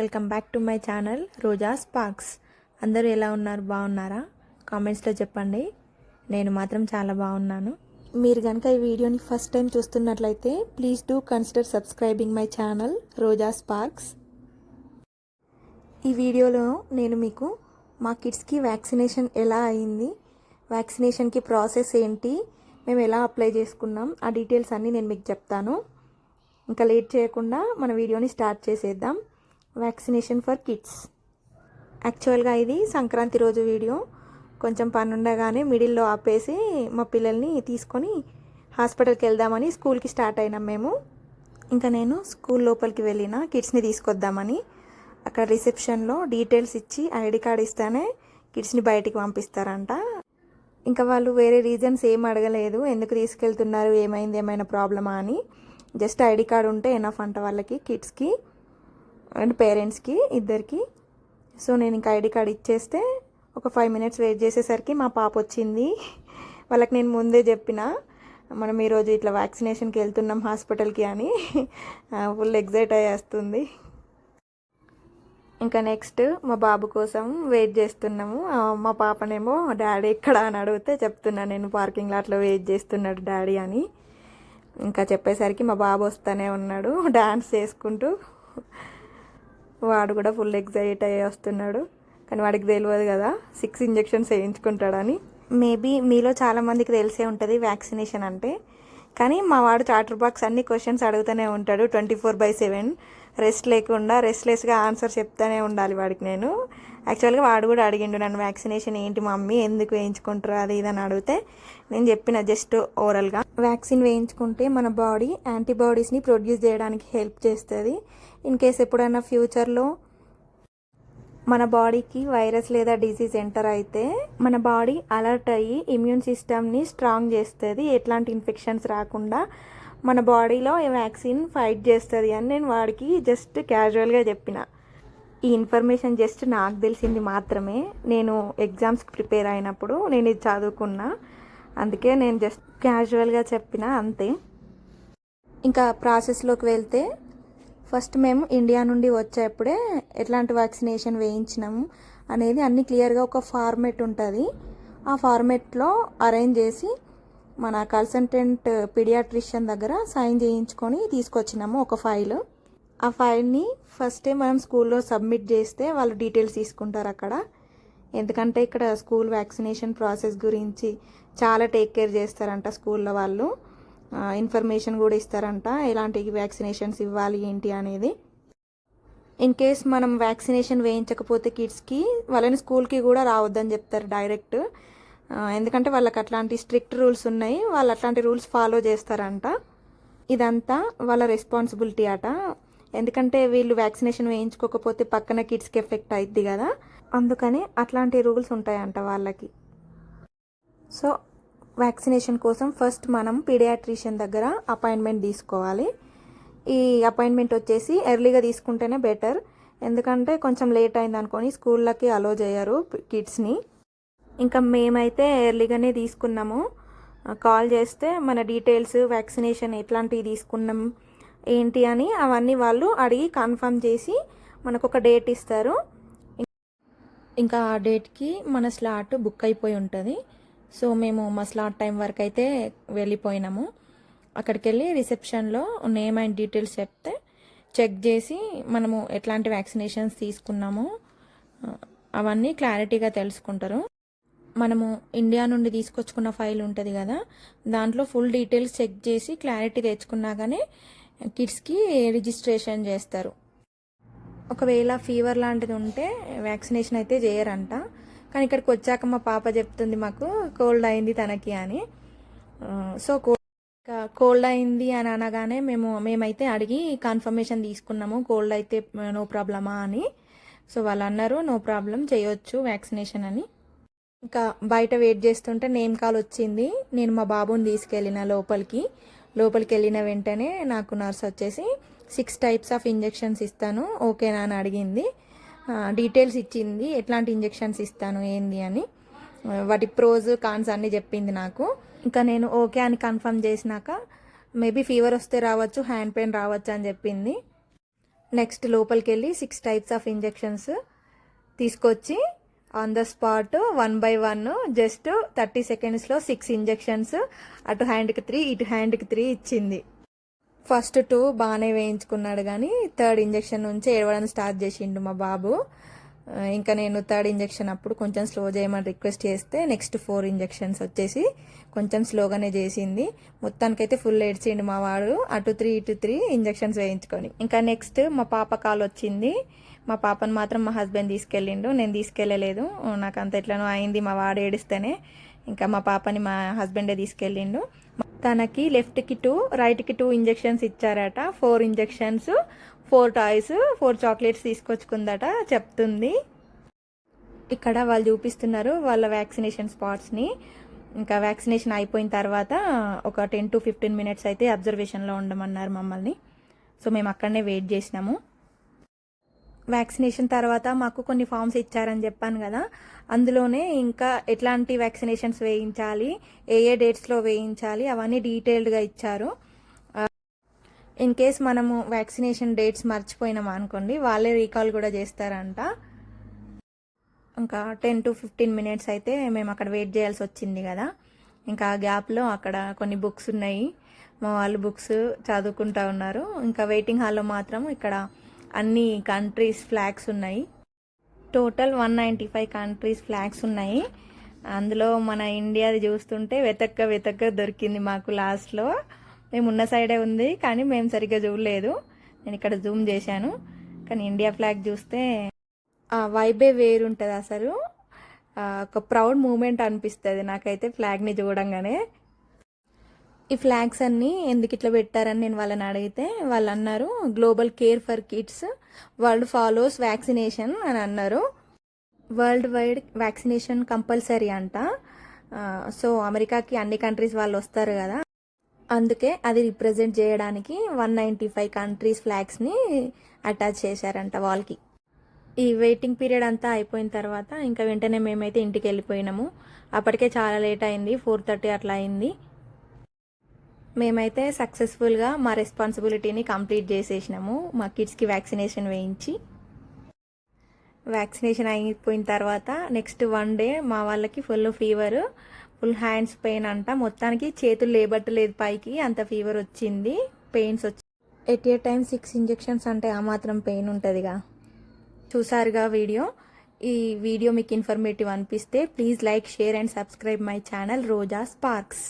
Welcome back to my channel Roja sparks. అందరూ ఎలా ఉన్నారు? బాగున్నారా? కామెంట్స్లో చెప్పండి. నేను మాత్రం చాలా బాగున్నాను. మీరు కనుక ఈ వీడియోని ఫస్ట్ టైం చూస్తున్నట్లయితే please do consider subscribing my channel Roja sparks. ఈ వీడియోలో నేను మీకు మా కిడ్స్కి వ్యాక్సినేషన్ ఎలా అయింది, వ్యాక్సినేషన్కి ప్రాసెస్ ఏంటి, మేము ఎలా అప్లై చేసుకున్నాం, ఆ డీటెయిల్స్ అన్నీ నేను మీకు చెప్తాను. ఇంకా లేట్ చేయకుండా మన వీడియోని స్టార్ట్ చేసేద్దాం. Vaccination for kids. యాక్చువల్గా ఇది సంక్రాంతి రోజు వీడియో. కొంచెం పని ఉండగానే మిడిల్లో ఆపేసి మా పిల్లల్ని తీసుకొని హాస్పిటల్కి వెళ్దామని స్కూల్కి స్టార్ట్ అయినాం మేము. ఇంకా నేను స్కూల్ లోపలికి వెళ్ళిన కిడ్స్ని తీసుకొద్దామని. అక్కడ రిసెప్షన్లో డీటెయిల్స్ ఇచ్చి ఐడి కార్డ్ ఇస్తేనే కిడ్స్ని బయటికి పంపిస్తారంట. ఇంకా వాళ్ళు వేరే రీజన్స్ ఏం అడగలేదు, ఎందుకు తీసుకెళ్తున్నారు, ఏమైంది, ఏమైనా ప్రాబ్లమా అని. జస్ట్ ఐడి కార్డ్ ఉంటే ఎనఫ్ అంట వాళ్ళకి, కిడ్స్కి అండ్ పేరెంట్స్కి ఇద్దరికి. సో నేను ఇంకా ఐడి కార్డ్ ఇచ్చేస్తే ఒక 5 minutes వెయిట్ చేసేసరికి మా పాప వచ్చింది. వాళ్ళకి నేను ముందే చెప్పిన, మనం ఈరోజు ఇట్లా వ్యాక్సినేషన్కి వెళ్తున్నాం హాస్పిటల్కి అని. ఫుల్ ఎగ్జైట్ అయ్యేస్తుంది. ఇంకా నెక్స్ట్ మా బాబు కోసం వెయిట్ చేస్తున్నాము. మా పాపనేమో డాడీ ఎక్కడ అని అడిగితే చెప్తున్నాను నేను పార్కింగ్ లాట్లో వెయిట్ చేస్తున్నాడు డాడీ అని. ఇంకా చెప్పేసరికి మా బాబు వస్తూనే ఉన్నాడు డాన్స్ చేసుకుంటూ. వాడు కూడా ఫుల్ ఎగ్జైట్ అయ్యి వస్తున్నాడు. కానీ వాడికి తెలియదు కదా 6 injections వేయించుకుంటాడని. మేబీ మీలో చాలామందికి తెలిసే ఉంటుంది వ్యాక్సినేషన్ అంటే. కానీ మా వాడు చాటర్ బాక్స్ అన్ని క్వశ్చన్స్ అడుగుతూనే ఉంటాడు 24/7. రెస్ట్ లేకుండా రెస్ట్లెస్గా ఆన్సర్ చెప్తూనే ఉండాలి వాడికి నేను. యాక్చువల్గా వాడు కూడా అడిగిండు నన్ను, వ్యాక్సినేషన్ ఏంటి మమ్మీ, ఎందుకు వేయించుకుంటారు అది ఇది అని అడిగితే నేను చెప్పిన జస్ట్ ఓరల్గా. వ్యాక్సిన్ వేయించుకుంటే మన బాడీ యాంటీబాడీస్ని ప్రొడ్యూస్ చేయడానికి హెల్ప్ చేస్తుంది. ఇన్ కేస్ ఎప్పుడైనా ఫ్యూచర్లో మన బాడీకి వైరస్ లేదా డిసీజ్ ఎంటర్ అయితే మన బాడీ అలర్ట్ అయ్యి ఇమ్యూన్ సిస్టమ్ని స్ట్రాంగ్ చేస్తుంది. ఎట్లాంటి ఇన్ఫెక్షన్స్ రాకుండా మన బాడీలో ఈ వ్యాక్సిన్ ఫైట్ చేస్తుంది అని నేను వాడికి జస్ట్ క్యాజువల్గా చెప్పిన. ఈ ఇన్ఫర్మేషన్ జస్ట్ నాకు తెలిసింది మాత్రమే. నేను ఎగ్జామ్స్కి ప్రిపేర్ అయినప్పుడు నేను ఇది చదువుకున్నా, అందుకే నేను జస్ట్ క్యాజువల్గా చెప్పిన అంతే. ఇంకా ప్రాసెస్లోకి వెళ్తే ఫస్ట్ మేము ఇండియా నుండి వచ్చేప్పుడే ఎట్లాంటి వ్యాక్సినేషన్ వేయించినాము అనేది అన్నీ క్లియర్గా ఒక ఫార్మేట్ ఉంటుంది. ఆ ఫార్మేట్లో అరేంజ్ చేసి మన కన్సల్టెంట్ పీడియాట్రిషియన్ దగ్గర సైన్ చేయించుకొని తీసుకొచ్చినాము ఒక ఫైల్. ఆ ఫైల్ని ఫస్టే మనం స్కూల్లో సబ్మిట్ చేస్తే వాళ్ళు డీటెయిల్స్ తీసుకుంటారు అక్కడ. ఎందుకంటే ఇక్కడ స్కూల్ వ్యాక్సినేషన్ ప్రాసెస్ గురించి చాలా టేక్ కేర్ చేస్తారంట స్కూల్లో వాళ్ళు. ఇన్ఫర్మేషన్ కూడా ఇస్తారంట ఎలాంటి వ్యాక్సినేషన్స్ ఇవ్వాలి ఏంటి అనేది. ఇన్ కేస్ మనం వ్యాక్సినేషన్ వేయించకపోతే కిడ్స్కి వాళ్ళని స్కూల్కి కూడా రావద్దని చెప్తారు డైరెక్ట్. ఎందుకంటే వాళ్ళకి అట్లాంటి స్ట్రిక్ట్ రూల్స్ ఉన్నాయి, వాళ్ళు అట్లాంటి రూల్స్ ఫాలో చేస్తారంట. ఇదంతా వాళ్ళ రెస్పాన్సిబిలిటీ అట. ఎందుకంటే వీళ్ళు వ్యాక్సినేషన్ వేయించుకోకపోతే పక్కన కిడ్స్కి ఎఫెక్ట్ అవుద్ది కదా, అందుకని అట్లాంటి రూల్స్ ఉంటాయంట వాళ్ళకి. సో వ్యాక్సినేషన్ కోసం ఫస్ట్ మనం పీడియాట్రిషియన్ దగ్గర అపాయింట్మెంట్ తీసుకోవాలి. ఈ అపాయింట్మెంట్ వచ్చేసి ఎర్లీగా తీసుకుంటేనే బెటర్. ఎందుకంటే కొంచెం లేట్ అయింది అనుకొని స్కూళ్ళకి అలో చేయరు కిడ్స్ని. ఇంకా మేమైతే ఎర్లీగానే తీసుకున్నాము. కాల్ చేస్తే మన డీటెయిల్స్, వ్యాక్సినేషన్ ఎట్లాంటివి తీసుకున్నాం ఏంటి అని అవన్నీ వాళ్ళు అడిగి కన్ఫర్మ్ చేసి మనకు ఒక డేట్ ఇస్తారు. ఇంకా ఆ డేట్కి మన స్లాట్ బుక్ అయిపోయి ఉంటుంది. సో మేము మా స్లాట్ టైం వరకు అయితే వెళ్ళిపోయినాము. అక్కడికి వెళ్ళి రిసెప్షన్లో నేమ్ అండ్ డీటెయిల్స్ చెప్తే చెక్ చేసి మనము ఎట్లాంటి వ్యాక్సినేషన్స్ తీసుకున్నామో అవన్నీ క్లారిటీగా తెలుసుకుంటారు. మనము ఇండియా నుండి తీసుకొచ్చుకున్న ఫైల్ ఉంటుంది కదా, దాంట్లో ఫుల్ డీటెయిల్స్ చెక్ చేసి క్లారిటీ తెచ్చుకున్నాకనే కిడ్స్కి రిజిస్ట్రేషన్ చేస్తారు. ఒకవేళ ఫీవర్ లాంటిది ఉంటే వ్యాక్సినేషన్ అయితే చేయరంట. కానీ ఇక్కడికి వచ్చాక మా పాప చెప్తుంది మాకు కోల్డ్ అయింది తనకి అని. సో కోల్డ్ అయింది అని అనగానే మేమైతే అడిగి కన్ఫర్మేషన్ తీసుకున్నాము కోల్డ్ అయితే నో ప్రాబ్లమా అని. సో వాళ్ళు అన్నారు నో ప్రాబ్లం, చేయొచ్చు వ్యాక్సినేషన్ అని. ఇంకా బయట వెయిట్ చేస్తుంటే నేమ్ కాల్ వచ్చింది. నేను మా బాబుని తీసుకెళ్ళిన లోపలికి వెళ్ళిన వెంటనే నాకు నర్స్ వచ్చేసి 6 types ఆఫ్ ఇంజెక్షన్స్ ఇస్తాను ఓకేనా అని అడిగింది. డీటెయిల్స్ ఇచ్చింది, ఎట్లాంటి ఇంజెక్షన్స్ ఇస్తాను ఏంది అని, వాటి ప్రోస్ కాన్స్ అన్నీ చెప్పింది నాకు. ఇంకా నేను ఓకే అని కన్ఫర్మ్ చేసినాక మేబీ ఫీవర్ వస్తే రావచ్చు, హ్యాండ్ పెయిన్ రావచ్చు అని చెప్పింది. నెక్స్ట్ లోపలికి వెళ్ళి 6 టైప్స్ ఆఫ్ ఇంజెక్షన్స్ తీసుకొచ్చి on the spot 1 by 1 just 30 సెకండ్స్లో 6 ఇంజెక్షన్స్, అటు హ్యాండ్కి 3 ఇటు హ్యాండ్కి 3 ఇచ్చింది. ఫస్ట్ 2 బాగానే వేయించుకున్నాడు, కానీ 3rd ఇంజెక్షన్ నుంచి ఏడవడం స్టార్ట్ చేసిండు మా బాబు. ఇంకా నేను 3rd ఇంజెక్షన్ అప్పుడు కొంచెం స్లో చేయమని రిక్వెస్ట్ చేస్తే నెక్స్ట్ 4 ఇంజెక్షన్స్ వచ్చేసి కొంచెం స్లోగానే చేసింది. మొత్తానికైతే ఫుల్ ఏడ్చిండు మా వాడు, అటు 3 ఇటు 3 ఇంజెక్షన్స్ వేయించుకొని. ఇంకా నెక్స్ట్ మా పాప కాల్ వచ్చింది. మా పాపను మాత్రం మా హస్బెండ్ తీసుకెళ్ళిండు, నేను తీసుకెళ్ళలేదు. నాకు అంత ఎట్లనో అయింది మా వాడు ఏడిస్తేనే. ఇంకా మా పాపని మా హస్బెండే తీసుకెళ్ళిండు. తనకి లెఫ్ట్కి 2 రైట్కి 2 ఇంజెక్షన్స్ ఇచ్చారట. 4 ఇంజెక్షన్స్, 4 టాయ్స్, 4 చాక్లెట్స్ తీసుకొచ్చుకుందట చెప్తుంది. ఇక్కడ వాళ్ళు చూపిస్తున్నారు వాళ్ళ వ్యాక్సినేషన్ స్పాట్స్ని. ఇంకా వ్యాక్సినేషన్ అయిపోయిన తర్వాత ఒక 10 to 15 మినిట్స్ అయితే అబ్జర్వేషన్లో ఉండమన్నారు మమ్మల్ని. సో మేము అక్కడనే వెయిట్ చేసినాము. వ్యాక్సినేషన్ తర్వాత మాకు కొన్ని ఫామ్స్ ఇచ్చారని చెప్పాను కదా, అందులోనే ఇంకా ఎట్లాంటి వ్యాక్సినేషన్స్ వేయించాలి, ఏ డేట్స్లో వేయించాలి అవన్నీ డీటెయిల్డ్గా ఇచ్చారు. ఇన్ కేస్ మనము వ్యాక్సినేషన్ డేట్స్ మర్చిపోయినాం అనుకోండి, వాళ్ళే రీకాల్ కూడా చేస్తారంట. ఇంకా 10 to 15 మినిట్స్ అయితే మేము అక్కడ వెయిట్ చేయాల్సి వచ్చింది కదా. ఇంకా ఆ గ్యాప్లో అక్కడ కొన్ని బుక్స్ ఉన్నాయి, మా వాళ్ళు బుక్స్ చదువుకుంటా ఉన్నారు. ఇంకా వెయిటింగ్ హాల్లో మాత్రం ఇక్కడ అన్ని కంట్రీస్ ఫ్లాగ్స్ ఉన్నాయి. టోటల్ 195 కంట్రీస్ ఫ్లాగ్స్ ఉన్నాయి. అందులో మన ఇండియాది చూస్తుంటే వెతక్క దొరికింది మాకు లాస్ట్లో. మేము ఉన్న సైడే ఉంది కానీ మేము సరిగ్గా చూడలేదు. నేను ఇక్కడ జూమ్ చేశాను, కానీ ఇండియా ఫ్లాగ్ చూస్తే ఆ వైబే వేరుంటుంది అసలు. ఒక ప్రౌడ్ మూమెంట్ అనిపిస్తుంది నాకైతే ఫ్లాగ్ని చూడంగానే. ఈ ఫ్లాగ్స్ అన్నీ ఎందుకు ఇట్లా పెట్టారని నేను వాళ్ళని అడిగితే వాళ్ళు అన్నారు, global care for kids world follows vaccination అని అన్నారు. వరల్డ్ వైడ్ వ్యాక్సినేషన్ కంపల్సరీ అంట. సో అమెరికాకి అన్ని కంట్రీస్ వాళ్ళు వస్తారు కదా, అందుకే అది రిప్రజెంట్ చేయడానికి 195 కంట్రీస్ ఫ్లాగ్స్ని అటాచ్ చేశారంట వాళ్ళకి. ఈ వెయిటింగ్ పీరియడ్ అంతా అయిపోయిన తర్వాత ఇంకా వెంటనే మేమైతే ఇంటికి వెళ్ళిపోయినాము. అప్పటికే చాలా లేట్ అయింది, 4:30 అట్లా అయింది. మేమైతే సక్సెస్ఫుల్గా మా రెస్పాన్సిబిలిటీని కంప్లీట్ చేసేసినాము, మా కిడ్స్కి వ్యాక్సినేషన్ వేయించి. వ్యాక్సినేషన్ అయిపోయిన తర్వాత నెక్స్ట్ 1 డే మా వాళ్ళకి full fever, full hands pain అంట. మొత్తానికి చేతులు లేబట్టలేదు పైకి, అంత ఫీవర్ వచ్చింది, పెయిన్స్ వచ్చి. ఎట్ ఏ టైం 6 ఇంజెక్షన్స్ అంటే ఆ మాత్రం పెయిన్ ఉంటుందిగా. చూసారుగా వీడియో. ఈ వీడియో మీకు ఇన్ఫర్మేటివ్ అనిపిస్తే please like, share and subscribe my channel Roja sparks.